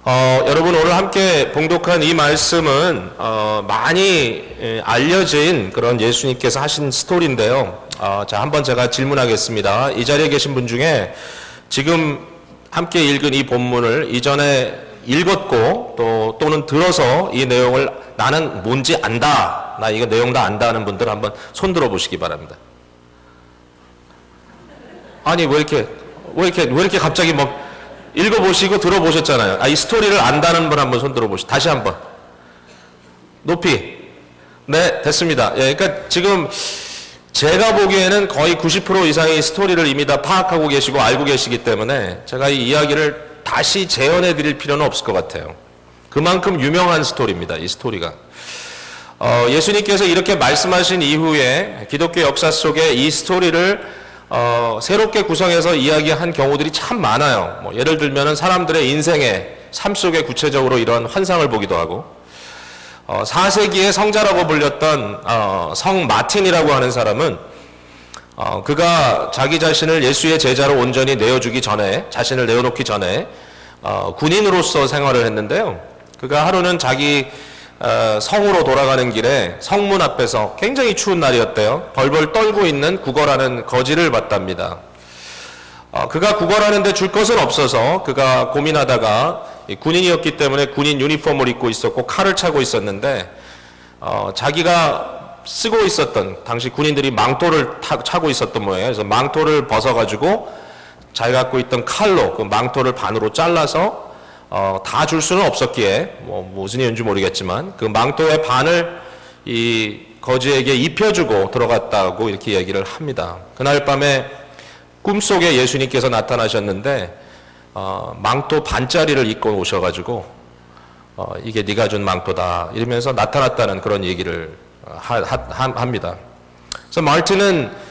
여러분 오늘 함께 봉독한 이 말씀은 많이 알려진 그런 예수님께서 하신 스토리인데요. 자, 한번 제가 질문하겠습니다. 이 자리에 계신 분 중에 지금 함께 읽은 이 본문을 이전에 읽었고 또는 들어서 이 내용을 나는 뭔지 안다, 나 이거 내용 다 안다 하는 분들 한번 손 들어 보시기 바랍니다. 아니 왜 이렇게 갑자기 막 읽어보시고 들어보셨잖아요. 이 스토리를 안다는 분 한번 손 들어보시죠. 다시 한번. 높이. 네, 됐습니다. 예, 그러니까 지금 제가 보기에는 거의 90% 이상의 스토리를 이미 다 파악하고 계시고 알고 계시기 때문에 제가 이 이야기를 다시 재현해 드릴 필요는 없을 것 같아요. 그만큼 유명한 스토리입니다. 이 스토리가. 예수님께서 이렇게 말씀하신 이후에 기독교 역사 속에 이 스토리를 새롭게 구성해서 이야기한 경우들이 참 많아요. 예를 들면은 사람들의 인생의 삶 속에 구체적으로 이런 환상을 보기도 하고, 4세기의 성자라고 불렸던 성 마틴이라고 하는 사람은 그가 자기 자신을 예수의 제자로 온전히 자신을 내어놓기 전에 군인으로서 생활을 했는데요. 그가 하루는 자기 성으로 돌아가는 길에 성문 앞에서 굉장히 추운 날이었대요. 벌벌 떨고 있는 구걸하는 거지를 봤답니다. 그가 구걸하는데 줄 것은 없어서 그가 고민하다가 군인이었기 때문에 군인 유니폼을 입고 있었고 칼을 차고 있었는데 자기가 쓰고 있었던, 당시 군인들이 망토를 차고 있었던 모양이에요. 그래서 망토를 벗어가지고 자기가 갖고 있던 칼로 그 망토를 반으로 잘라서 다 줄 수는 없었기에 무슨 이유인지 모르겠지만 그 망토의 반을 이 거지에게 입혀주고 들어갔다고 이렇게 얘기를 합니다. 그날 밤에 꿈속에 예수님께서 나타나셨는데 망토 반짜리를 입고 오셔가지고 이게 네가 준 망토다 이러면서 나타났다는 그런 얘기를 합니다. 그래서 마틴은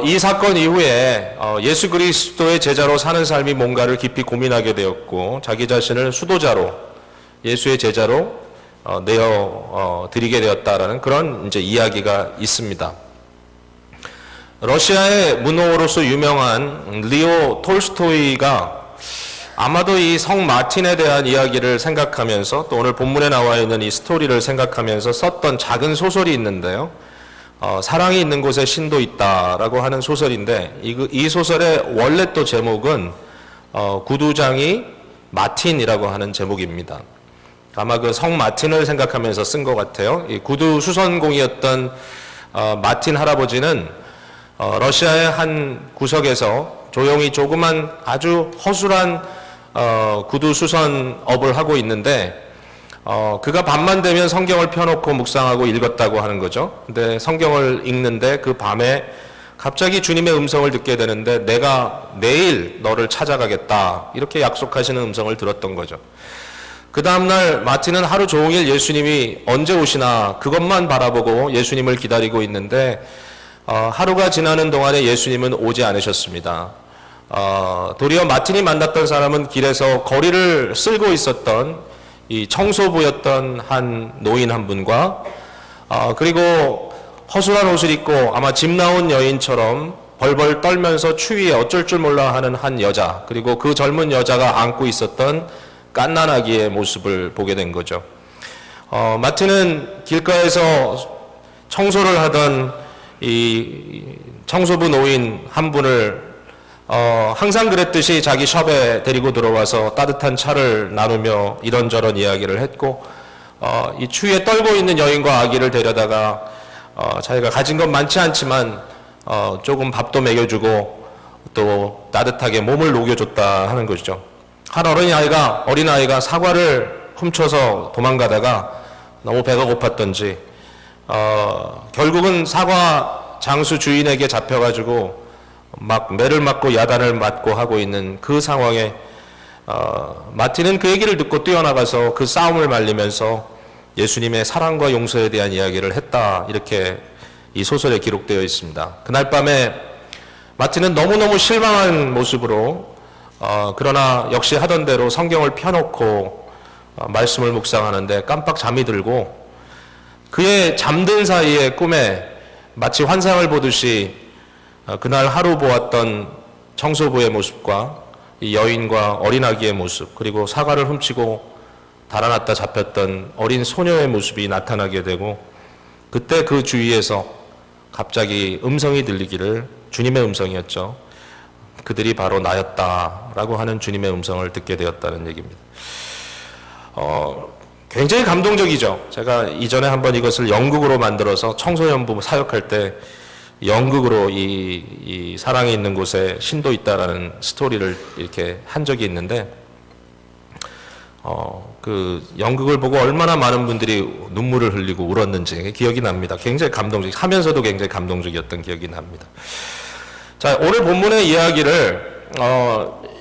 이 사건 이후에 예수 그리스도의 제자로 사는 삶이 뭔가를 깊이 고민하게 되었고 자기 자신을 수도자로, 예수의 제자로 드리게 되었다라는 그런 이제 이야기가 있습니다. 러시아의 문호로서 유명한 리오 톨스토이가 아마도 이 성 마틴에 대한 이야기를 생각하면서 또 오늘 본문에 나와 있는 이 스토리를 생각하면서 썼던 작은 소설이 있는데요. 사랑이 있는 곳에 신도 있다라고 하는 소설인데 이 소설의 원래 또 제목은 구두장이 마틴이라고 하는 제목입니다. 아마 그 성 마틴을 생각하면서 쓴 것 같아요. 이 구두 수선공이었던 마틴 할아버지는 러시아의 한 구석에서 조용히 조그만 아주 허술한 구두 수선업을 하고 있는데 그가 밤만 되면 성경을 펴놓고 묵상하고 읽었다고 하는 거죠. 근데 성경을 읽는데 그 밤에 갑자기 주님의 음성을 듣게 되는데 내가 내일 너를 찾아가겠다 이렇게 약속하시는 음성을 들었던 거죠. 그 다음날 마틴은 하루 종일 예수님이 언제 오시나 그것만 바라보고 예수님을 기다리고 있는데 하루가 지나는 동안에 예수님은 오지 않으셨습니다. 도리어 마틴이 만났던 사람은 길에서 거리를 쓸고 있었던 이 청소부였던 한 노인 한 분과 그리고 허술한 옷을 입고 아마 집 나온 여인처럼 벌벌 떨면서 추위에 어쩔 줄 몰라 하는 한 여자, 그리고 그 젊은 여자가 안고 있었던 갓난아기의 모습을 보게 된 거죠. 마틴은 길가에서 청소를 하던 이 청소부 노인 한 분을 항상 그랬듯이 자기 숍에 데리고 들어와서 따뜻한 차를 나누며 이런저런 이야기를 했고 이 추위에 떨고 있는 여인과 아기를 데려다가 자기가 가진 건 많지 않지만 조금 밥도 먹여주고 또 따뜻하게 몸을 녹여줬다 하는 것이죠. 한 어린아이가 사과를 훔쳐서 도망가다가 너무 배가 고팠던지 결국은 사과 장수 주인에게 잡혀가지고 막 매를 맞고 야단을 맞고 하고 있는 그 상황에 마틴은 그 얘기를 듣고 뛰어나가서 그 싸움을 말리면서 예수님의 사랑과 용서에 대한 이야기를 했다, 이렇게 이 소설에 기록되어 있습니다. 그날 밤에 마틴은 너무너무 실망한 모습으로 그러나 역시 하던 대로 성경을 펴놓고 말씀을 묵상하는데 깜빡 잠이 들고 그의 잠든 사이에 꿈에 마치 환상을 보듯이 그날 하루 보았던 청소부의 모습과 이 여인과 어린아기의 모습, 그리고 사과를 훔치고 달아났다 잡혔던 어린 소녀의 모습이 나타나게 되고, 그때 그 주위에서 갑자기 음성이 들리기를, 주님의 음성이었죠. 그들이 바로 나였다라고 하는 주님의 음성을 듣게 되었다는 얘기입니다. 굉장히 감동적이죠. 제가 이전에 한번 이것을 연극으로 만들어서 청소년부 사역할 때 연극으로 이 사랑이 있는 곳에 신도 있다라는 스토리를 이렇게 한 적이 있는데, 그 연극을 보고 얼마나 많은 분들이 눈물을 흘리고 울었는지 기억이 납니다. 굉장히 하면서도 굉장히 감동적이었던 기억이 납니다. 자, 오늘 본문의 이야기를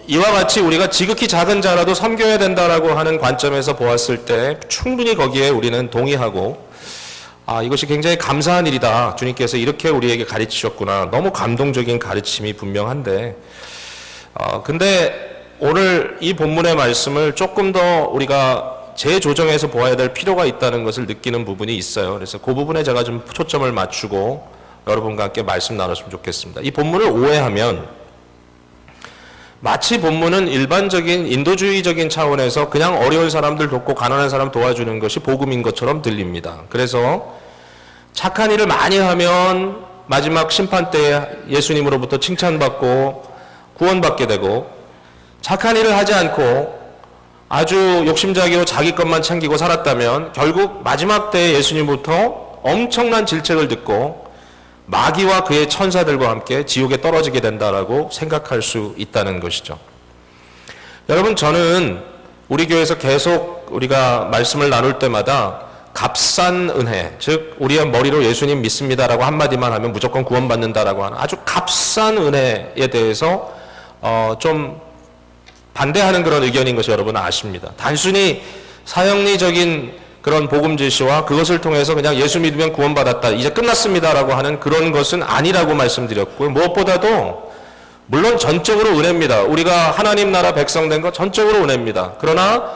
이와 같이 우리가 지극히 작은 자라도 섬겨야 된다라고 하는 관점에서 보았을 때 충분히 거기에 우리는 동의하고, 이것이 굉장히 감사한 일이다. 주님께서 이렇게 우리에게 가르치셨구나. 너무 감동적인 가르침이 분명한데, 근데 오늘 이 본문의 말씀을 조금 더 우리가 재조정해서 보아야 될 필요가 있다는 것을 느끼는 부분이 있어요. 그래서 그 부분에 제가 좀 초점을 맞추고 여러분과 함께 말씀 나눴으면 좋겠습니다. 이 본문을 오해하면 마치 본문은 일반적인 인도주의적인 차원에서 그냥 어려운 사람들 돕고 가난한 사람 도와주는 것이 복음인 것처럼 들립니다. 그래서 착한 일을 많이 하면 마지막 심판 때에 예수님으로부터 칭찬받고 구원받게 되고, 착한 일을 하지 않고 아주 욕심자기로 자기 것만 챙기고 살았다면 결국 마지막 때에 예수님부터 엄청난 질책을 듣고 마귀와 그의 천사들과 함께 지옥에 떨어지게 된다라고 생각할 수 있다는 것이죠. 여러분, 저는 우리 교회에서 계속 우리가 말씀을 나눌 때마다 값싼 은혜, 즉 우리의 머리로 예수님 믿습니다라고 한마디만 하면 무조건 구원받는다라고 하는 아주 값싼 은혜에 대해서 좀 반대하는 그런 의견인 것이 여러분 아십니다. 단순히 사형리적인 그런 복음 제시와 그것을 통해서 그냥 예수 믿으면 구원받았다, 이제 끝났습니다라고 하는 그런 것은 아니라고 말씀드렸고요. 무엇보다도 물론 전적으로 은혜입니다. 우리가 하나님 나라 백성 된 것 전적으로 은혜입니다. 그러나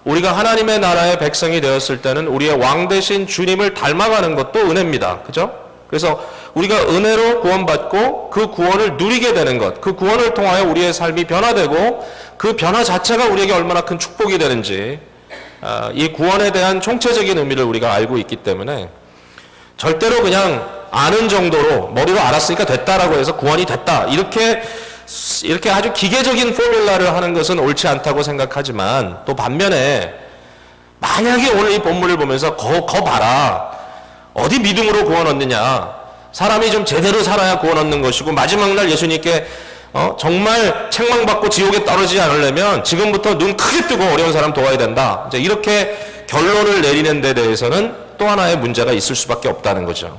우리가 하나님의 나라의 백성이 되었을 때는 우리의 왕 대신 주님을 닮아가는 것도 은혜입니다. 그죠? 그래서 우리가 은혜로 구원받고 그 구원을 누리게 되는 것, 그 구원을 통하여 우리의 삶이 변화되고 그 변화 자체가 우리에게 얼마나 큰 축복이 되는지, 이 구원에 대한 총체적인 의미를 우리가 알고 있기 때문에 절대로 그냥 아는 정도로 머리로 알았으니까 됐다라고 해서 구원이 됐다, 이렇게 아주 기계적인 포뮬라를 하는 것은 옳지 않다고 생각하지만, 또 반면에 만약에 오늘 이 본문을 보면서 거 봐라, 어디 믿음으로 구원 얻느냐, 사람이 좀 제대로 살아야 구원 얻는 것이고 마지막 날 예수님께 정말 책망받고 지옥에 떨어지지 않으려면 지금부터 눈 크게 뜨고 어려운 사람 도와야 된다, 이제 이렇게 결론을 내리는 데 대해서는 또 하나의 문제가 있을 수밖에 없다는 거죠.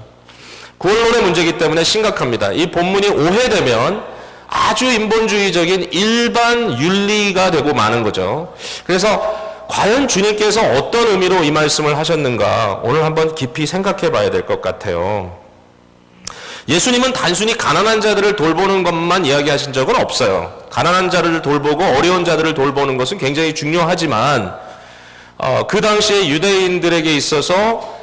구원론의 문제이기 때문에 심각합니다. 이 본문이 오해되면 아주 인본주의적인 일반 윤리가 되고 마는 거죠. 그래서 과연 주님께서 어떤 의미로 이 말씀을 하셨는가 오늘 한번 깊이 생각해 봐야 될 것 같아요. 예수님은 단순히 가난한 자들을 돌보는 것만 이야기하신 적은 없어요. 가난한 자들을 돌보고 어려운 자들을 돌보는 것은 굉장히 중요하지만 그 당시에 유대인들에게 있어서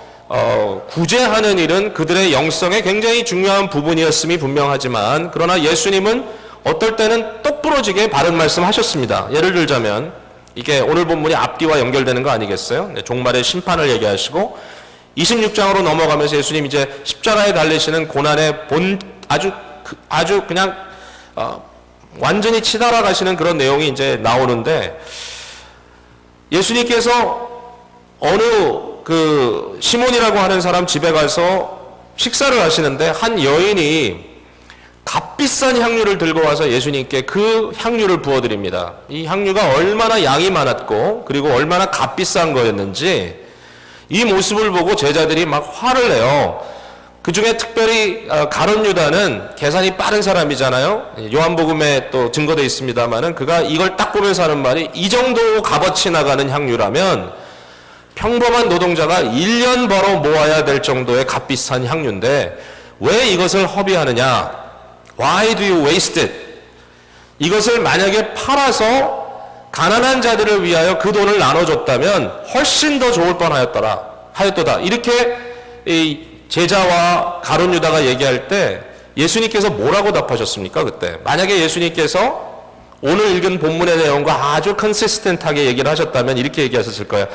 구제하는 일은 그들의 영성에 굉장히 중요한 부분이었음이 분명하지만, 그러나 예수님은 어떨 때는 똑부러지게 바른 말씀하셨습니다. 예를 들자면 이게 오늘 본문이 앞뒤와 연결되는 거 아니겠어요? 종말의 심판을 얘기하시고 26장으로 넘어가면서 예수님 이제 십자가에 달리시는 고난의 아주 그냥 완전히 치달아 가시는 그런 내용이 이제 나오는데, 예수님께서 어느 그 시몬이라고 하는 사람 집에 가서 식사를 하시는데 한 여인이 값비싼 향유를 들고 와서 예수님께 그 향유를 부어드립니다. 이 향유가 얼마나 양이 많았고 그리고 얼마나 값비싼 거였는지 이 모습을 보고 제자들이 막 화를 내요. 그 중에 특별히 가룟 유다는 계산이 빠른 사람이잖아요. 요한복음에 또 증거되어 있습니다만은 그가 이걸 딱 보면서 하는 말이, 이 정도 값어치 나가는 향유라면 평범한 노동자가 1년 벌어 모아야 될 정도의 값비싼 향유인데 왜 이것을 허비하느냐? Why do you waste it? 이것을 만약에 팔아서 가난한 자들을 위하여 그 돈을 나눠줬다면 훨씬 더 좋을 뻔하였도다. 이렇게 이 제자와 가룟 유다가 얘기할 때 예수님께서 뭐라고 답하셨습니까? 그때 만약에 예수님께서 오늘 읽은 본문의 내용과 아주 컨시스텐트하게 얘기를 하셨다면 이렇게 얘기하셨을 거예요.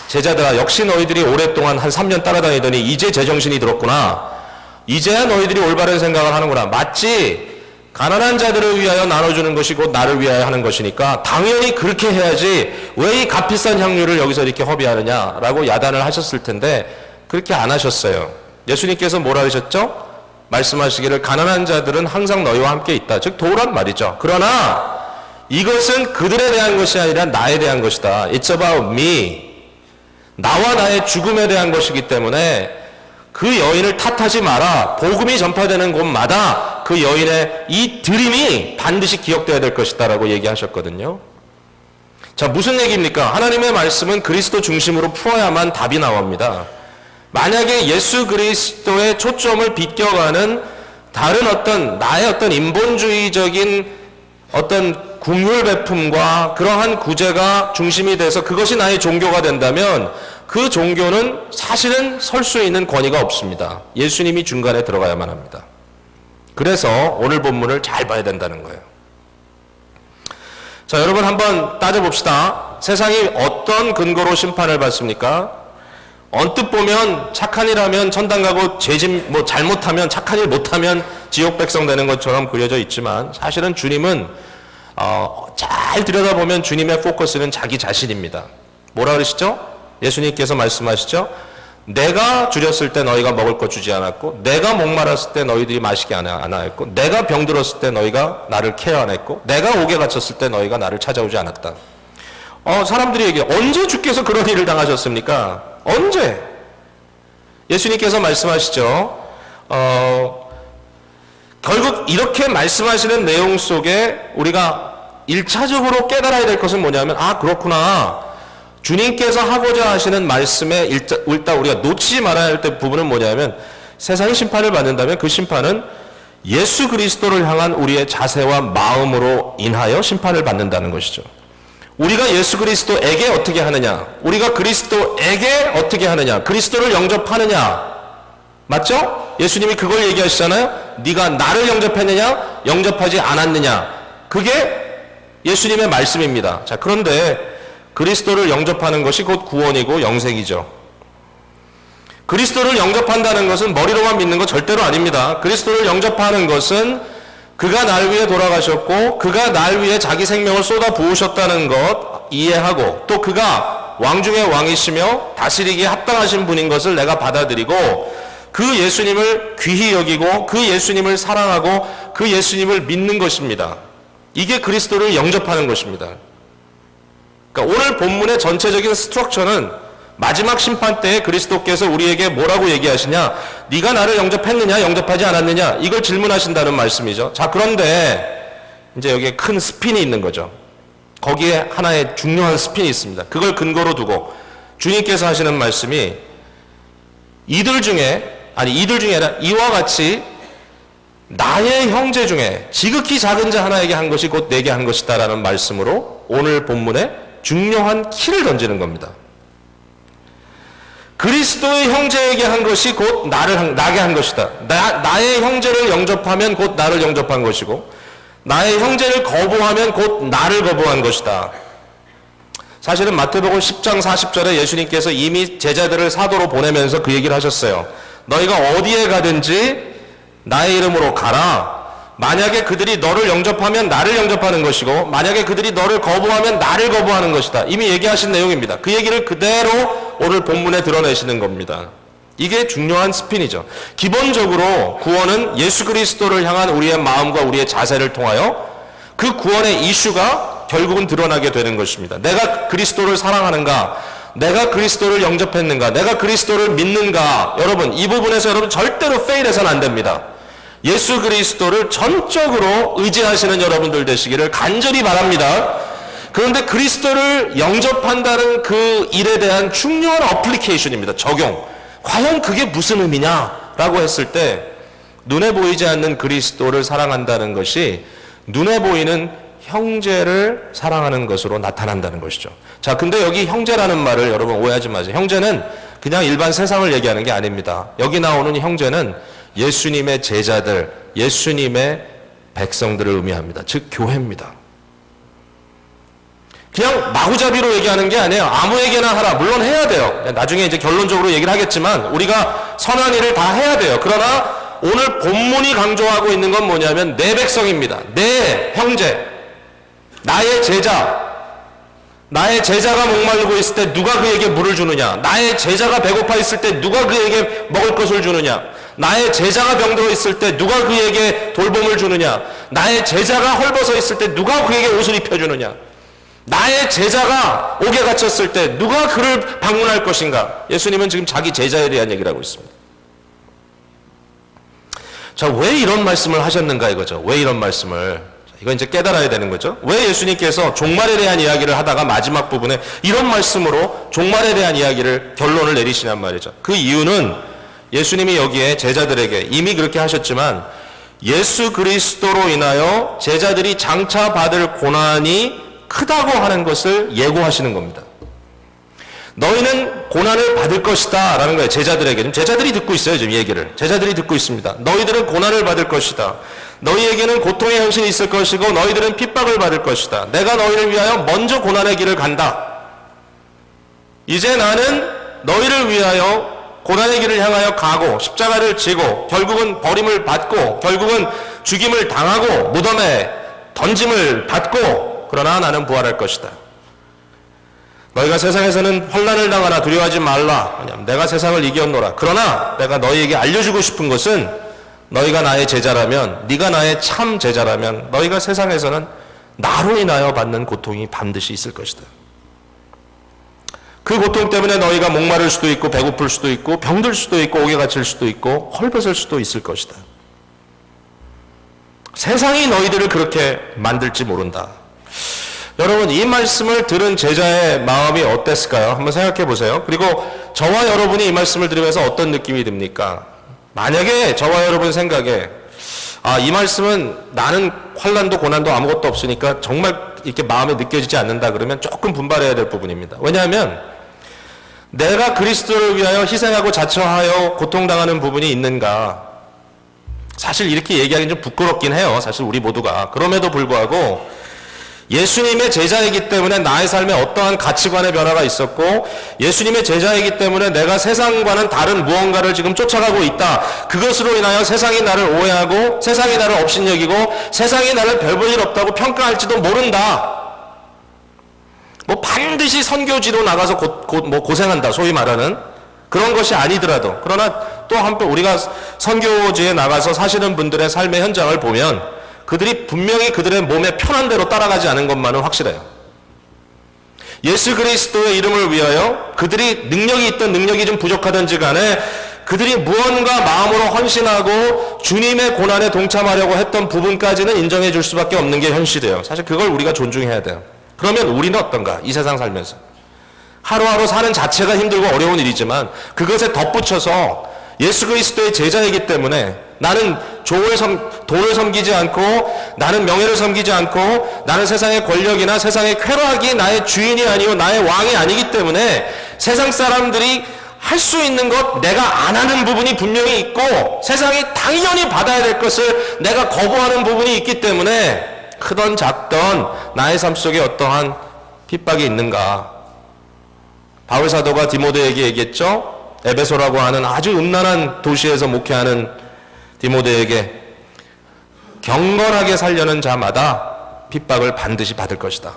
제자들아, 역시 너희들이 오랫동안 한 3년 따라다니더니 이제 제정신이 들었구나. 이제야 너희들이 올바른 생각을 하는구나. 맞지? 가난한 자들을 위하여 나눠주는 것이 곧 나를 위하여 하는 것이니까 당연히 그렇게 해야지 왜 이 값비싼 향유를 여기서 이렇게 허비하느냐라고 야단을 하셨을 텐데 그렇게 안 하셨어요. 예수님께서 뭐라 하셨죠? 말씀하시기를 가난한 자들은 항상 너희와 함께 있다. 즉 도란 말이죠. 그러나 이것은 그들에 대한 것이 아니라 나에 대한 것이다. It's about me. 나와 나의 죽음에 대한 것이기 때문에 그 여인을 탓하지 마라. 복음이 전파되는 곳마다 그 여인의 이 드림이 반드시 기억되어야 될 것이다 라고 얘기하셨거든요. 자, 무슨 얘기입니까? 하나님의 말씀은 그리스도 중심으로 풀어야만 답이 나옵니다. 만약에 예수 그리스도의 초점을 비껴가는 다른 어떤 나의 어떤 인본주의적인 어떤 국률 베품과 그러한 구제가 중심이 돼서 그것이 나의 종교가 된다면 그 종교는 사실은 설 수 있는 권위가 없습니다. 예수님이 중간에 들어가야만 합니다. 그래서 오늘 본문을 잘 봐야 된다는 거예요. 자, 여러분 한번 따져봅시다. 세상이 어떤 근거로 심판을 받습니까? 언뜻 보면 착한 일 하면 천당 가고 잘못하면 착한 일 못하면 지옥 백성 되는 것처럼 그려져 있지만 사실은 주님은 잘 들여다보면 주님의 포커스는 자기 자신입니다. 뭐라 그러시죠? 예수님께서 말씀하시죠? 내가 줄였을 때 너희가 먹을 것 주지 않았고 내가 목말랐을 때 너희들이 마시게 안 하였고 내가 병들었을 때 너희가 나를 케어 안 했고 내가 옥에 갇혔을 때 너희가 나를 찾아오지 않았다. 사람들이 얘기해요. 언제 주께서 그런 일을 당하셨습니까? 언제? 예수님께서 말씀하시죠. 결국 이렇게 말씀하시는 내용 속에 우리가 1차적으로 깨달아야 될 것은 뭐냐면 그렇구나. 주님께서 하고자 하시는 말씀에 일단 우리가 놓치지 말아야 할 부분은 뭐냐면 세상이 심판을 받는다면 그 심판은 예수 그리스도를 향한 우리의 자세와 마음으로 인하여 심판을 받는다는 것이죠. 우리가 예수 그리스도에게 어떻게 하느냐, 우리가 그리스도에게 어떻게 하느냐, 그리스도를 영접하느냐, 맞죠? 예수님이 그걸 얘기하시잖아요. 네가 나를 영접했느냐, 영접하지 않았느냐. 그게 예수님의 말씀입니다. 자, 그런데 그리스도를 영접하는 것이 곧 구원이고 영생이죠. 그리스도를 영접한다는 것은 머리로만 믿는 것 절대로 아닙니다. 그리스도를 영접하는 것은 그가 날 위해 돌아가셨고 그가 날 위해 자기 생명을 쏟아 부으셨다는 것 이해하고 또 그가 왕 중의 왕이시며 다스리기에 합당하신 분인 것을 내가 받아들이고 그 예수님을 귀히 여기고 그 예수님을 사랑하고 그 예수님을 믿는 것입니다. 이게 그리스도를 영접하는 것입니다. 그러니까 오늘 본문의 전체적인 스트럭처는 마지막 심판 때에 그리스도께서 우리에게 뭐라고 얘기하시냐, 네가 나를 영접했느냐 영접하지 않았느냐 이걸 질문하신다는 말씀이죠. 자, 그런데 이제 여기에 큰 스핀이 있는 거죠. 거기에 하나의 중요한 스핀이 있습니다. 그걸 근거로 두고 주님께서 하시는 말씀이 이들 중에 아니라 이와 같이 나의 형제 중에 지극히 작은 자 하나에게 한 것이 곧 내게 한 것이다 라는 말씀으로 오늘 본문에 중요한 키를 던지는 겁니다. 그리스도의 형제에게 한 것이 곧 나게 한 것이다. 나의 형제를 영접하면 곧 나를 영접한 것이고 나의 형제를 거부하면 곧 나를 거부한 것이다. 사실은 마태복음 10장 40절에 예수님께서 이미 제자들을 사도로 보내면서 그 얘기를 하셨어요. 너희가 어디에 가든지 나의 이름으로 가라. 만약에 그들이 너를 영접하면 나를 영접하는 것이고 만약에 그들이 너를 거부하면 나를 거부하는 것이다. 이미 얘기하신 내용입니다. 그 얘기를 그대로 오늘 본문에 드러내시는 겁니다. 이게 중요한 스핀이죠. 기본적으로 구원은 예수 그리스도를 향한 우리의 마음과 우리의 자세를 통하여 그 구원의 이슈가 결국은 드러나게 되는 것입니다. 내가 그리스도를 사랑하는가, 내가 그리스도를 영접했는가, 내가 그리스도를 믿는가. 여러분, 이 부분에서 여러분 절대로 페일해서는 안 됩니다. 예수 그리스도를 전적으로 의지하시는 여러분들 되시기를 간절히 바랍니다. 그런데 그리스도를 영접한다는 그 일에 대한 중요한 어플리케이션입니다. 적용. 과연 그게 무슨 의미냐라고 했을 때 눈에 보이지 않는 그리스도를 사랑한다는 것이 눈에 보이는 형제를 사랑하는 것으로 나타난다는 것이죠. 자, 근데 여기 형제라는 말을 여러분 오해하지 마세요. 형제는 그냥 일반 세상을 얘기하는 게 아닙니다. 여기 나오는 형제는 예수님의 제자들, 예수님의 백성들을 의미합니다. 즉 교회입니다. 그냥 마구잡이로 얘기하는 게 아니에요. 아무에게나 하라. 물론 해야 돼요. 나중에 이제 결론적으로 얘기를 하겠지만 우리가 선한 일을 다 해야 돼요. 그러나 오늘 본문이 강조하고 있는 건 뭐냐면 내 백성입니다. 내 형제, 나의 제자. 나의 제자가 목마르고 있을 때 누가 그에게 물을 주느냐? 나의 제자가 배고파 있을 때 누가 그에게 먹을 것을 주느냐? 나의 제자가 병들어 있을 때 누가 그에게 돌봄을 주느냐? 나의 제자가 헐벗어 있을 때 누가 그에게 옷을 입혀주느냐? 나의 제자가 옥에 갇혔을 때 누가 그를 방문할 것인가? 예수님은 지금 자기 제자에 대한 얘기를 하고 있습니다. 자, 왜 이런 말씀을 하셨는가 이거죠. 왜 이런 말씀을. 이건 이제 깨달아야 되는 거죠. 왜 예수님께서 종말에 대한 이야기를 하다가 마지막 부분에 이런 말씀으로 종말에 대한 이야기를 결론을 내리시냔 말이죠. 그 이유는 예수님이 여기에 제자들에게 이미 그렇게 하셨지만 예수 그리스도로 인하여 제자들이 장차 받을 고난이 크다고 하는 것을 예고하시는 겁니다. 너희는 고난을 받을 것이다 라는 거예요. 제자들에게. 지금 제자들이 듣고 있어요. 지금 얘기를. 제자들이 듣고 있습니다. 너희들은 고난을 받을 것이다. 너희에게는 고통의 현실이 있을 것이고 너희들은 핍박을 받을 것이다. 내가 너희를 위하여 먼저 고난의 길을 간다. 이제 나는 너희를 위하여 고난의 길을 향하여 가고 십자가를 지고 결국은 버림을 받고 결국은 죽임을 당하고 무덤에 던짐을 받고 그러나 나는 부활할 것이다. 너희가 세상에서는 환난을 당하나 두려워하지 말라. 왜냐하면 내가 세상을 이겼노라. 그러나 내가 너희에게 알려주고 싶은 것은 너희가 나의 제자라면, 네가 나의 참 제자라면 너희가 세상에서는 나로 인하여 받는 고통이 반드시 있을 것이다. 그 고통 때문에 너희가 목마를 수도 있고 배고플 수도 있고 병들 수도 있고 옥에 갇힐 수도 있고 헐벗을 수도 있을 것이다. 세상이 너희들을 그렇게 만들지 모른다. 여러분, 이 말씀을 들은 제자의 마음이 어땠을까요? 한번 생각해 보세요. 그리고 저와 여러분이 이 말씀을 들으면서 어떤 느낌이 듭니까? 만약에 저와 여러분 생각에 이 말씀은 나는 환난도 고난도 아무것도 없으니까 정말 이렇게 마음에 느껴지지 않는다 그러면 조금 분발해야 될 부분입니다. 왜냐하면 내가 그리스도를 위하여 희생하고 자처하여 고통당하는 부분이 있는가? 사실 이렇게 얘기하기는 좀 부끄럽긴 해요. 사실 우리 모두가. 그럼에도 불구하고 예수님의 제자이기 때문에 나의 삶에 어떠한 가치관의 변화가 있었고 예수님의 제자이기 때문에 내가 세상과는 다른 무언가를 지금 쫓아가고 있다. 그것으로 인하여 세상이 나를 오해하고 세상이 나를 업신여기고 세상이 나를 별 볼 일 없다고 평가할지도 모른다. 뭐 반드시 선교지로 나가서 뭐 고생한다 소위 말하는 그런 것이 아니더라도 그러나 또 한편 우리가 선교지에 나가서 사시는 분들의 삶의 현장을 보면 그들이 분명히 그들의 몸에 편한 대로 따라가지 않은 것만은 확실해요. 예수 그리스도의 이름을 위하여 그들이 능력이 있든 능력이 좀 부족하든지 간에 그들이 무언가 마음으로 헌신하고 주님의 고난에 동참하려고 했던 부분까지는 인정해 줄 수밖에 없는 게 현실이에요. 사실 그걸 우리가 존중해야 돼요. 그러면 우리는 어떤가? 이 세상 살면서 하루하루 사는 자체가 힘들고 어려운 일이지만 그것에 덧붙여서 예수 그리스도의 제자이기 때문에 나는 돈을 섬기지 않고 나는 명예를 섬기지 않고 나는 세상의 권력이나 세상의 쾌락이 나의 주인이 아니고 나의 왕이 아니기 때문에 세상 사람들이 할 수 있는 것 내가 안 하는 부분이 분명히 있고 세상이 당연히 받아야 될 것을 내가 거부하는 부분이 있기 때문에 크던 작던 나의 삶 속에 어떠한 핍박이 있는가. 바울 사도가 디모데에게 얘기했죠. 에베소라고 하는 아주 음란한 도시에서 목회하는 디모데에게 경건하게 살려는 자마다 핍박을 반드시 받을 것이다.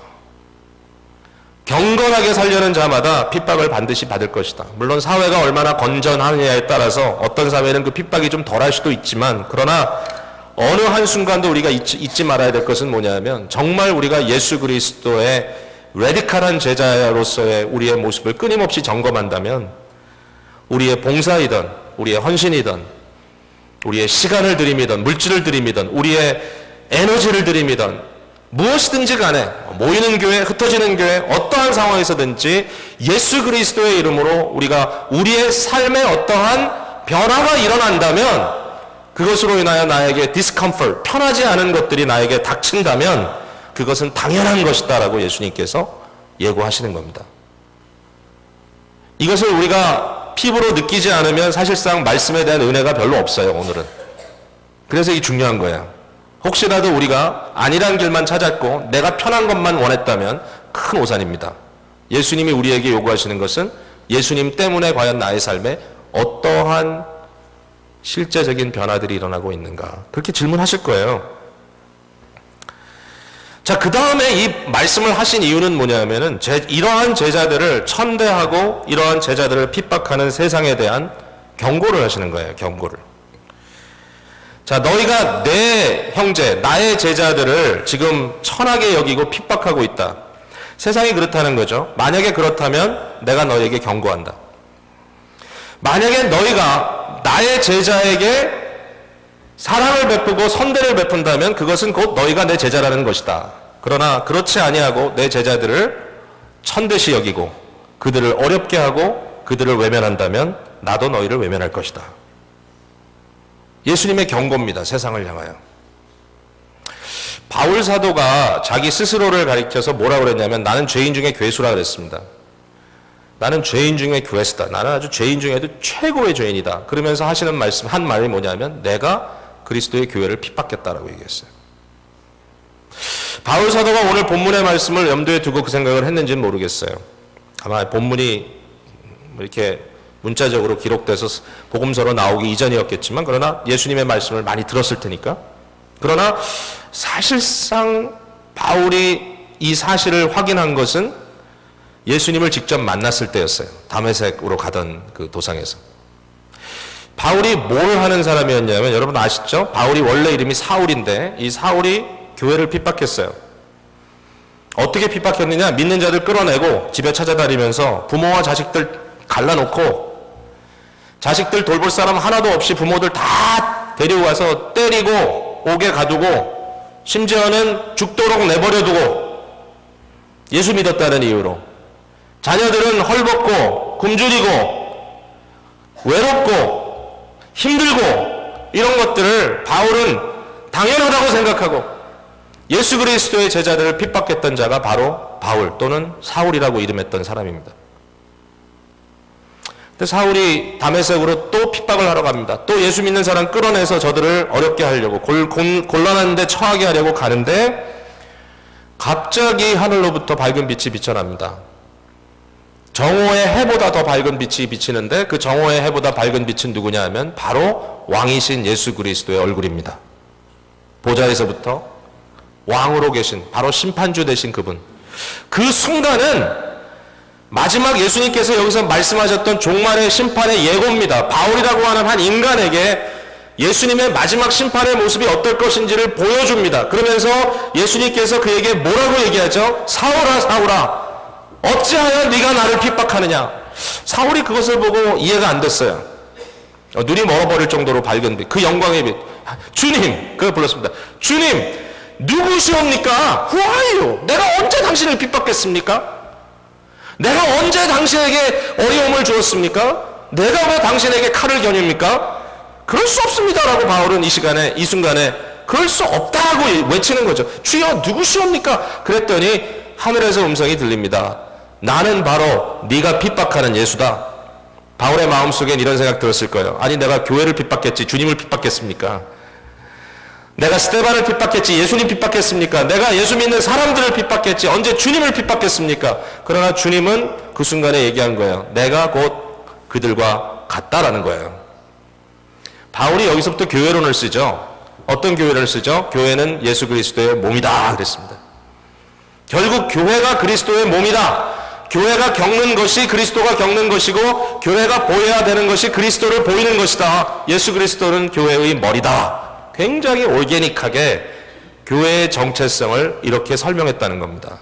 경건하게 살려는 자마다 핍박을 반드시 받을 것이다. 물론 사회가 얼마나 건전하느냐에 따라서 어떤 사회는 그 핍박이 좀 덜할 수도 있지만 그러나 어느 한순간도 우리가 잊지 말아야 될 것은 뭐냐면 정말 우리가 예수 그리스도의 레디컬한 제자로서의 우리의 모습을 끊임없이 점검한다면 우리의 봉사이든 우리의 헌신이든 우리의 시간을 들임이든 물질을 들임이든 우리의 에너지를 들임이든 무엇이든지 간에 모이는 교회, 흩어지는 교회 어떠한 상황에서든지 예수 그리스도의 이름으로 우리가 우리의 삶에 어떠한 변화가 일어난다면 그것으로 인하여 나에게 discomfort, 편하지 않은 것들이 나에게 닥친다면 그것은 당연한 것이다 라고 예수님께서 예고하시는 겁니다. 이것을 우리가 피부로 느끼지 않으면 사실상 말씀에 대한 은혜가 별로 없어요, 오늘은. 그래서 이게 중요한 거예요. 혹시라도 우리가 아니란 길만 찾았고 내가 편한 것만 원했다면 큰 오산입니다. 예수님이 우리에게 요구하시는 것은 예수님 때문에 과연 나의 삶에 어떠한 실제적인 변화들이 일어나고 있는가, 그렇게 질문하실 거예요. 자, 그 다음에 이 말씀을 하신 이유는 뭐냐면은 이러한 제자들을 천대하고 이러한 제자들을 핍박하는 세상에 대한 경고를 하시는 거예요. 경고를. 자, 너희가 내 형제, 나의 제자들을 지금 천하게 여기고 핍박하고 있다. 세상이 그렇다는 거죠. 만약에 그렇다면 내가 너희에게 경고한다. 만약에 너희가 나의 제자에게 사랑을 베푸고 선대를 베푼다면 그것은 곧 너희가 내 제자라는 것이다. 그러나 그렇지 아니하고 내 제자들을 천대시 여기고 그들을 어렵게 하고 그들을 외면한다면 나도 너희를 외면할 것이다. 예수님의 경고입니다. 세상을 향하여. 바울 사도가 자기 스스로를 가리켜서 뭐라고 그랬냐면 나는 죄인 중에 괴수라 그랬습니다. 나는 죄인 중에 괴수다. 나는 아주 죄인 중에도 최고의 죄인이다. 그러면서 하시는 말씀, 한 말이 뭐냐면 내가 그리스도의 교회를 핍박했다라고 얘기했어요. 바울 사도가 오늘 본문의 말씀을 염두에 두고 그 생각을 했는지는 모르겠어요. 아마 본문이 이렇게 문자적으로 기록돼서 복음서로 나오기 이전이었겠지만, 그러나 예수님의 말씀을 많이 들었을 테니까. 그러나 사실상 바울이 이 사실을 확인한 것은 예수님을 직접 만났을 때였어요. 다메섹으로 가던 그 도상에서. 바울이 뭘 하는 사람이었냐면, 여러분 아시죠? 바울이 원래 이름이 사울인데 이 사울이 교회를 핍박했어요. 어떻게 핍박했느냐? 믿는 자들 끌어내고 집에 찾아다니면서 부모와 자식들 갈라놓고 자식들 돌볼 사람 하나도 없이 부모들 다 데리고 와서 때리고 옥에 가두고 심지어는 죽도록 내버려두고 예수 믿었다는 이유로 자녀들은 헐벗고 굶주리고 외롭고 힘들고 이런 것들을 바울은 당연하다고 생각하고 예수 그리스도의 제자들을 핍박했던 자가 바로 바울 또는 사울이라고 이름했던 사람입니다. 근데 사울이 다메섹으로 또 핍박을 하러 갑니다. 또 예수 믿는 사람 끌어내서 저들을 어렵게 하려고 곤란한 데 처하게 하려고 가는데 갑자기 하늘로부터 밝은 빛이 비쳐납니다. 정오의 해보다 더 밝은 빛이 비치는데 그 정오의 해보다 밝은 빛은 누구냐 하면 바로 왕이신 예수 그리스도의 얼굴입니다. 보좌에서부터 왕으로 계신 바로 심판주 되신 그분. 그 순간은 마지막 예수님께서 여기서 말씀하셨던 종말의 심판의 예고입니다. 바울이라고 하는 한 인간에게 예수님의 마지막 심판의 모습이 어떨 것인지를 보여줍니다. 그러면서 예수님께서 그에게 뭐라고 얘기하죠? 사울아 사울아 어찌하여 네가 나를 핍박하느냐. 사울이 그것을 보고 이해가 안 됐어요. 눈이 멀어버릴 정도로 밝은 빛, 그 영광의 빛. 주님, 그걸 불렀습니다. 주님, 누구시옵니까? Who are you? 내가 언제 당신을 핍박했습니까? 내가 언제 당신에게 어려움을 주었습니까? 내가 왜 당신에게 칼을 겨닙니까? 그럴 수 없습니다 라고 바울은 이 순간에 그럴 수 없다고 외치는 거죠. 주여 누구시옵니까? 그랬더니 하늘에서 음성이 들립니다. 나는 바로 네가 핍박하는 예수다. 바울의 마음속엔 이런 생각 들었을 거예요. 아니 내가 교회를 핍박했지 주님을 핍박했습니까? 내가 스데반을 핍박했지 예수님 핍박했습니까? 내가 예수 믿는 사람들을 핍박했지 언제 주님을 핍박했습니까? 그러나 주님은 그 순간에 얘기한 거예요. 내가 곧 그들과 같다라는 거예요. 바울이 여기서부터 교회론을 쓰죠. 어떤 교회를 쓰죠? 교회는 예수 그리스도의 몸이다 그랬습니다. 결국 교회가 그리스도의 몸이다. 교회가 겪는 것이 그리스도가 겪는 것이고 교회가 보여야 되는 것이 그리스도를 보이는 것이다. 예수 그리스도는 교회의 머리다. 굉장히 올게닉하게 교회의 정체성을 이렇게 설명했다는 겁니다.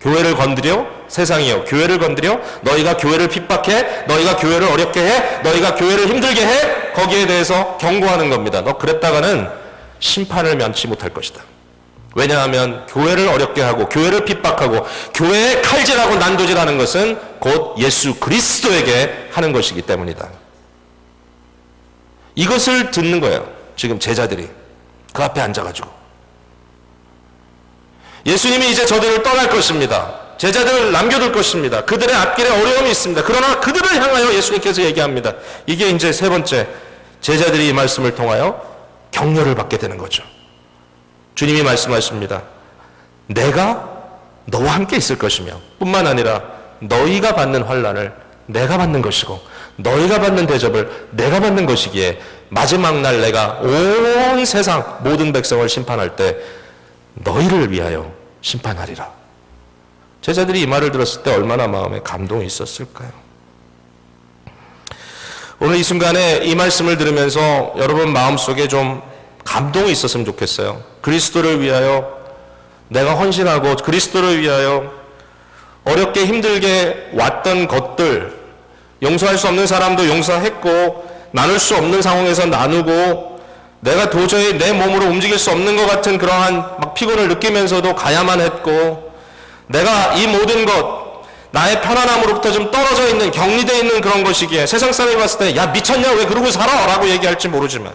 교회를 건드려 세상이요 교회를 건드려 너희가 교회를 핍박해 너희가 교회를 어렵게 해 너희가 교회를 힘들게 해 거기에 대해서 경고하는 겁니다. 너 그랬다가는 심판을 면치 못할 것이다. 왜냐하면 교회를 어렵게 하고 교회를 핍박하고 교회에 칼질하고 난도질하는 것은 곧 예수 그리스도에게 하는 것이기 때문이다. 이것을 듣는 거예요. 지금 제자들이 그 앞에 앉아가지고 예수님이 이제 저들을 떠날 것입니다. 제자들을 남겨둘 것입니다. 그들의 앞길에 어려움이 있습니다. 그러나 그들을 향하여 예수님께서 얘기합니다. 이게 이제 세 번째, 제자들이 이 말씀을 통하여 격려를 받게 되는 거죠. 주님이 말씀하십니다. 내가 너와 함께 있을 것이며 뿐만 아니라 너희가 받는 환난을 내가 받는 것이고 너희가 받는 대접을 내가 받는 것이기에 마지막 날 내가 온 세상 모든 백성을 심판할 때 너희를 위하여 심판하리라. 제자들이 이 말을 들었을 때 얼마나 마음에 감동이 있었을까요? 오늘 이 순간에 이 말씀을 들으면서 여러분 마음속에 좀 감동이 있었으면 좋겠어요. 그리스도를 위하여 내가 헌신하고 그리스도를 위하여 어렵게 힘들게 왔던 것들, 용서할 수 없는 사람도 용서했고 나눌 수 없는 상황에서 나누고 내가 도저히 내 몸으로 움직일 수 없는 것 같은 그러한 막 피곤을 느끼면서도 가야만 했고 내가 이 모든 것 나의 편안함으로부터 좀 떨어져 있는 격리되어 있는 그런 것이기에 세상 사람이 봤을 때 야 미쳤냐 왜 그러고 살아? 라고 얘기할지 모르지만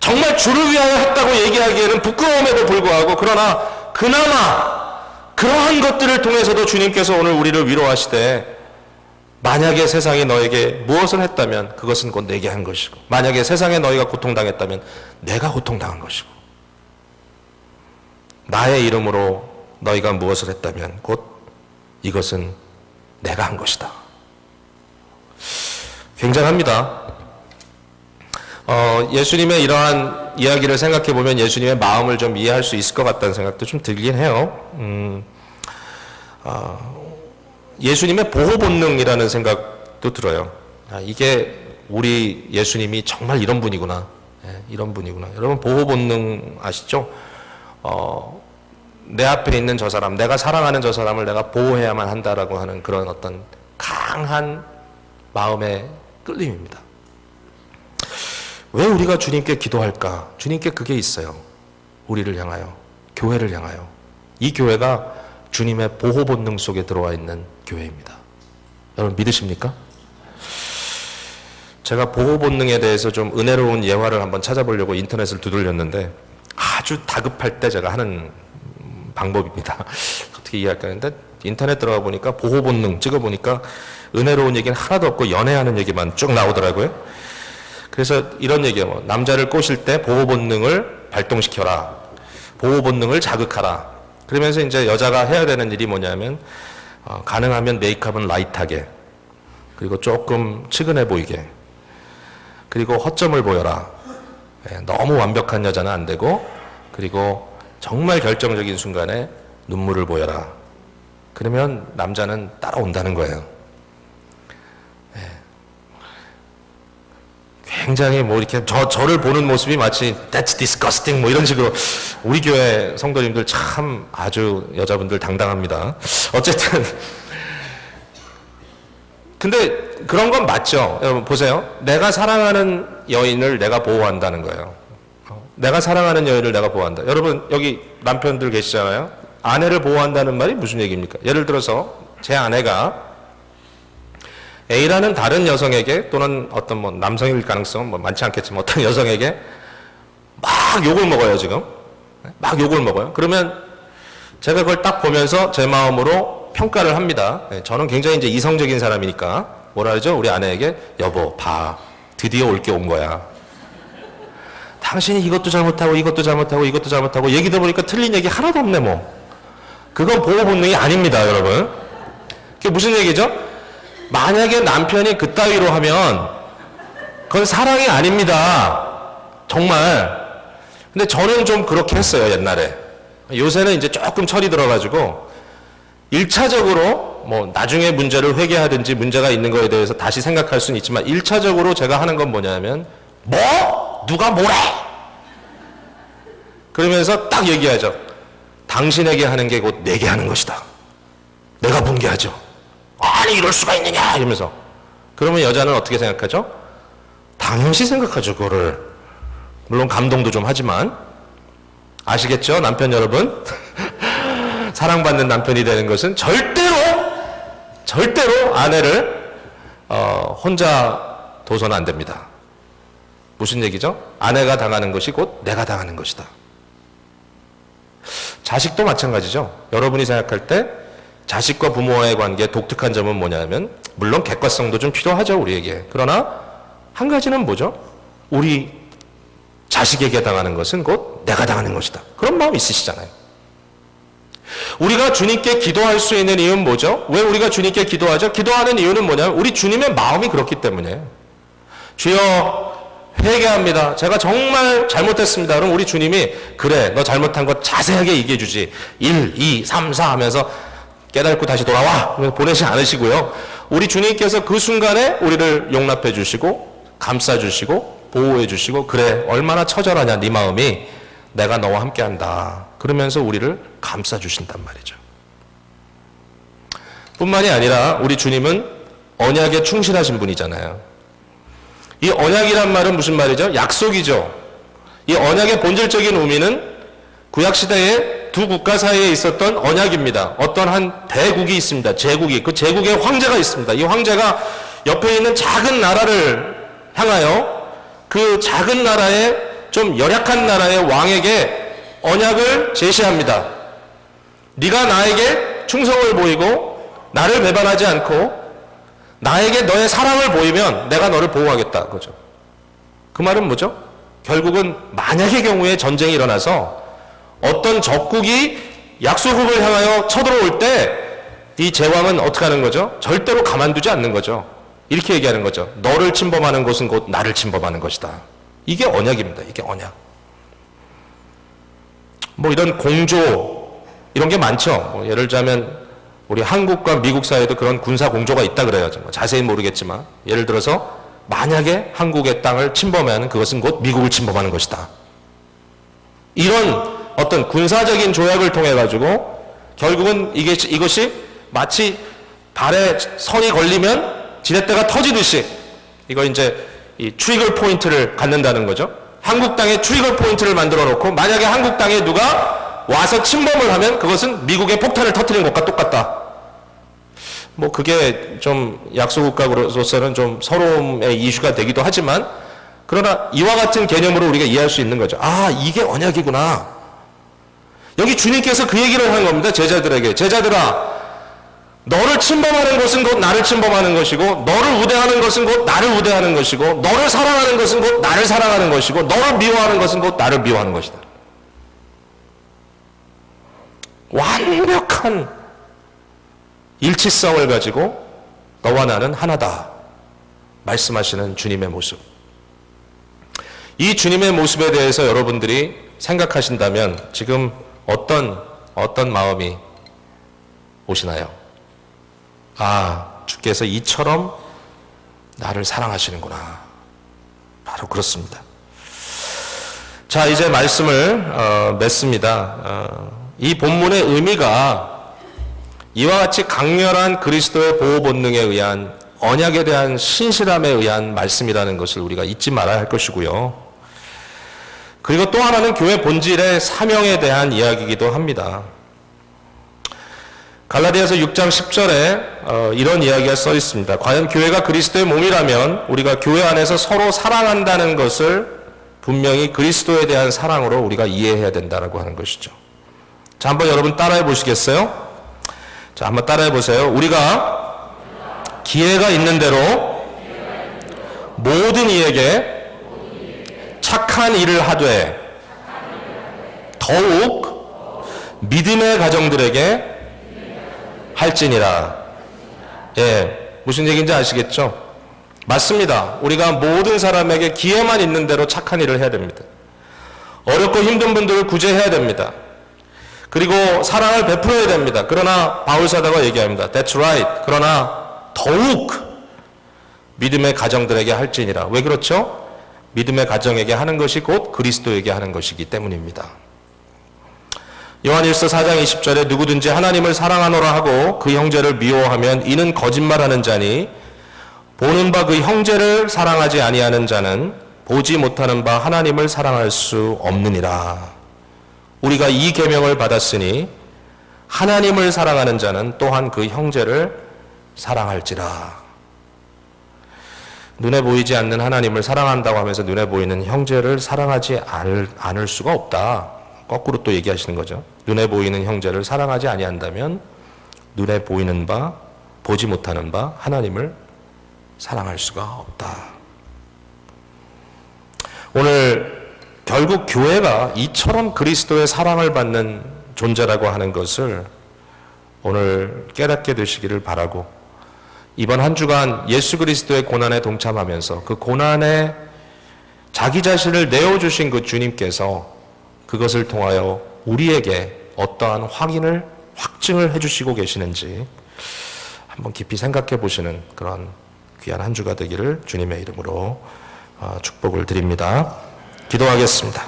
정말 주를 위하여 했다고 얘기하기에는 부끄러움에도 불구하고 그러나 그나마 그러한 것들을 통해서도 주님께서 오늘 우리를 위로하시되 만약에 세상이 너에게 무엇을 했다면 그것은 곧 내게 한 것이고 만약에 세상에 너희가 고통당했다면 내가 고통당한 것이고 나의 이름으로 너희가 무엇을 했다면 곧 이것은 내가 한 것이다. 굉장합니다. 예수님의 이러한 이야기를 생각해 보면 예수님의 마음을 좀 이해할 수 있을 것 같다는 생각도 좀 들긴 해요. 예수님의 보호 본능이라는 생각도 들어요. 이게 우리 예수님이 정말 이런 분이구나. 이런 분이구나. 여러분 보호 본능 아시죠? 내 앞에 있는 저 사람, 내가 사랑하는 저 사람을 내가 보호해야만 한다라고 하는 그런 어떤 강한 마음의 끌림입니다. 왜 우리가 주님께 기도할까? 주님께 그게 있어요. 우리를 향하여, 교회를 향하여. 이 교회가 주님의 보호 본능 속에 들어와 있는 교회입니다. 여러분 믿으십니까? 제가 보호 본능에 대해서 좀 은혜로운 예화를 한번 찾아보려고 인터넷을 두들렸는데 아주 다급할 때 제가 하는 방법입니다. 어떻게 이해할까 했는데 인터넷 들어가 보니까 보호 본능 찍어보니까 은혜로운 얘기는 하나도 없고 연애하는 얘기만 쭉 나오더라고요. 그래서 이런 얘기예요. 뭐, 남자를 꼬실 때 보호 본능을 발동시켜라. 보호 본능을 자극하라. 그러면서 이제 여자가 해야 되는 일이 뭐냐면 가능하면 메이크업은 라이트하게 그리고 조금 측은해 보이게 그리고 허점을 보여라. 너무 완벽한 여자는 안 되고 그리고 정말 결정적인 순간에 눈물을 보여라. 그러면 남자는 따라온다는 거예요. 굉장히 뭐 이렇게 저를 보는 모습이 마치 that's disgusting 뭐 이런 식으로 우리 교회 성도님들 참 아주 여자분들 당당합니다. 어쨌든 근데 그런 건 맞죠. 여러분 보세요. 내가 사랑하는 여인을 내가 보호한다는 거예요. 내가 사랑하는 여인을 내가 보호한다. 여러분 여기 남편들 계시잖아요. 아내를 보호한다는 말이 무슨 얘기입니까? 예를 들어서 제 아내가 A라는 다른 여성에게 또는 어떤 뭐 남성일 가능성은 뭐 많지 않겠지만 어떤 여성에게 막 욕을 먹어요 지금. 막 욕을 먹어요. 그러면 제가 그걸 딱 보면서 제 마음으로 평가를 합니다. 저는 굉장히 이제 이성적인 사람이니까 뭐라 하죠? 우리 아내에게 여보 봐 드디어 올 게 온 거야. 당신이 이것도 잘못하고 이것도 잘못하고 이것도 잘못하고 얘기 들어보니까 틀린 얘기 하나도 없네 뭐. 그건 보호 본능이 아닙니다 여러분. 그게 무슨 얘기죠? 만약에 남편이 그따위로 하면 그건 사랑이 아닙니다. 정말. 근데 저는 좀 그렇게 했어요 옛날에. 요새는 이제 조금 철이 들어가지고 1차적으로 뭐 나중에 문제를 회개하든지 문제가 있는 거에 대해서 다시 생각할 수는 있지만 1차적으로 제가 하는 건 뭐냐면 뭐? 누가 뭐래? 그러면서 딱 얘기하죠. 당신에게 하는 게 곧 내게 하는 것이다. 내가 분개하죠. 아니 이럴 수가 있느냐 이러면서. 그러면 여자는 어떻게 생각하죠? 당연시 생각하죠 그거를. 물론 감동도 좀 하지만 아시겠죠 남편 여러분? 사랑받는 남편이 되는 것은 절대로 아내를 혼자 둬서는 안 됩니다. 무슨 얘기죠? 아내가 당하는 것이 곧 내가 당하는 것이다. 자식도 마찬가지죠. 여러분이 생각할 때 자식과 부모와의 관계의 독특한 점은 뭐냐면 물론 객관성도 좀 필요하죠 우리에게. 그러나 한 가지는 뭐죠? 우리 자식에게 당하는 것은 곧 내가 당하는 것이다. 그런 마음 있으시잖아요. 우리가 주님께 기도할 수 있는 이유는 뭐죠? 왜 우리가 주님께 기도하죠? 기도하는 이유는 뭐냐면 우리 주님의 마음이 그렇기 때문이에요. 주여 회개합니다. 제가 정말 잘못했습니다. 그럼 우리 주님이 그래 너 잘못한 것 자세하게 얘기해 주지. 1, 2, 3, 4 하면서 깨닫고 다시 돌아와 보내지 않으시고요. 우리 주님께서 그 순간에 우리를 용납해 주시고 감싸 주시고 보호해 주시고 그래 얼마나 처절하냐 네 마음이 내가 너와 함께한다. 그러면서 우리를 감싸 주신단 말이죠. 뿐만이 아니라 우리 주님은 언약에 충실하신 분이잖아요. 이 언약이란 말은 무슨 말이죠? 약속이죠. 이 언약의 본질적인 의미는 구약시대에 두 국가 사이에 있었던 언약입니다. 어떤 한 대국이 있습니다. 제국이. 그 제국의 황제가 있습니다. 이 황제가 옆에 있는 작은 나라를 향하여 그 작은 나라의 좀 열약한 나라의 왕에게 언약을 제시합니다. 네가 나에게 충성을 보이고 나를 배반하지 않고 나에게 너의 사랑을 보이면 내가 너를 보호하겠다. 그죠? 그 말은 뭐죠? 결국은 만약의 경우에 전쟁이 일어나서 어떤 적국이 약소국을 향하여 쳐들어올 때 이 제왕은 어떻게 하는 거죠? 절대로 가만두지 않는 거죠. 이렇게 얘기하는 거죠. 너를 침범하는 것은 곧 나를 침범하는 것이다. 이게 언약입니다. 이게 언약. 뭐 이런 공조 이런 게 많죠. 뭐 예를 들자면 우리 한국과 미국 사이에도 그런 군사 공조가 있다 그래요. 뭐 자세히 모르겠지만 예를 들어서 만약에 한국의 땅을 침범하면 그것은 곧 미국을 침범하는 것이다. 이런 어떤 군사적인 조약을 통해 가지고 결국은 이것이 마치 발에 선이 걸리면 지렛대가 터지듯이 이거 이제 이 트리거 포인트를 갖는다는 거죠. 한국 땅에 트리거 포인트를 만들어 놓고 만약에 한국 땅에 누가 와서 침범을 하면 그것은 미국의 폭탄을 터뜨리는 것과 똑같다. 뭐 그게 좀 약소국가로서는 좀 서러움의 이슈가 되기도 하지만 그러나 이와 같은 개념으로 우리가 이해할 수 있는 거죠. 아, 이게 언약이구나. 여기 주님께서 그 얘기를 하는 겁니다. 제자들에게. 제자들아, 너를 침범하는 것은 곧 나를 침범하는 것이고 너를 우대하는 것은 곧 나를 우대하는 것이고 너를 사랑하는 것은 곧 나를 사랑하는 것이고 너를 미워하는 것은 곧 나를 미워하는 것이다. 완벽한 일치성을 가지고 너와 나는 하나다 말씀하시는 주님의 모습. 이 주님의 모습에 대해서 여러분들이 생각하신다면 지금 어떤 마음이 오시나요? 아, 주께서 이처럼 나를 사랑하시는구나. 바로 그렇습니다. 자, 이제 말씀을 맺습니다. 이 본문의 의미가 이와 같이 강렬한 그리스도의 보호 본능에 의한 언약에 대한 신실함에 의한 말씀이라는 것을 우리가 잊지 말아야 할 것이고요. 그리고 또 하나는 교회 본질의 사명에 대한 이야기이기도 합니다. 갈라디아서 6장 10절에 이런 이야기가 써 있습니다. 과연 교회가 그리스도의 몸이라면 우리가 교회 안에서 서로 사랑한다는 것을 분명히 그리스도에 대한 사랑으로 우리가 이해해야 된다라고 하는 것이죠. 자, 한번 여러분 따라해 보시겠어요? 자, 한번 따라해 보세요. 우리가 기회가 있는 대로 모든 이에게 착한 일을 하되 더욱 믿음의 가정들에게 할지니라. 예, 무슨 얘기인지 아시겠죠? 맞습니다. 우리가 모든 사람에게 기회만 있는 대로 착한 일을 해야 됩니다. 어렵고 힘든 분들을 구제해야 됩니다. 그리고 사랑을 베풀어야 됩니다. 그러나 바울사도가 얘기합니다. That's right. 그러나 더욱 믿음의 가정들에게 할지니라. 왜 그렇죠? 믿음의 가정에게 하는 것이 곧 그리스도에게 하는 것이기 때문입니다. 요한일서 4장 20절에 누구든지 하나님을 사랑하노라 하고 그 형제를 미워하면 이는 거짓말하는 자니 보는 바 그 형제를 사랑하지 아니하는 자는 보지 못하는 바 하나님을 사랑할 수 없느니라. 우리가 이 계명을 받았으니 하나님을 사랑하는 자는 또한 그 형제를 사랑할지라. 눈에 보이지 않는 하나님을 사랑한다고 하면서 눈에 보이는 형제를 사랑하지 않을 수가 없다. 거꾸로 또 얘기하시는 거죠. 눈에 보이는 형제를 사랑하지 아니한다면 눈에 보이는 바, 보지 못하는 바 하나님을 사랑할 수가 없다. 오늘 결국 교회가 이처럼 그리스도의 사랑을 받는 존재라고 하는 것을 오늘 깨닫게 되시기를 바라고, 이번 한 주간 예수 그리스도의 고난에 동참하면서 그 고난에 자기 자신을 내어주신 그 주님께서 그것을 통하여 우리에게 어떠한 확증을 해주시고 계시는지 한번 깊이 생각해 보시는 그런 귀한 한 주가 되기를 주님의 이름으로 축복을 드립니다. 기도하겠습니다.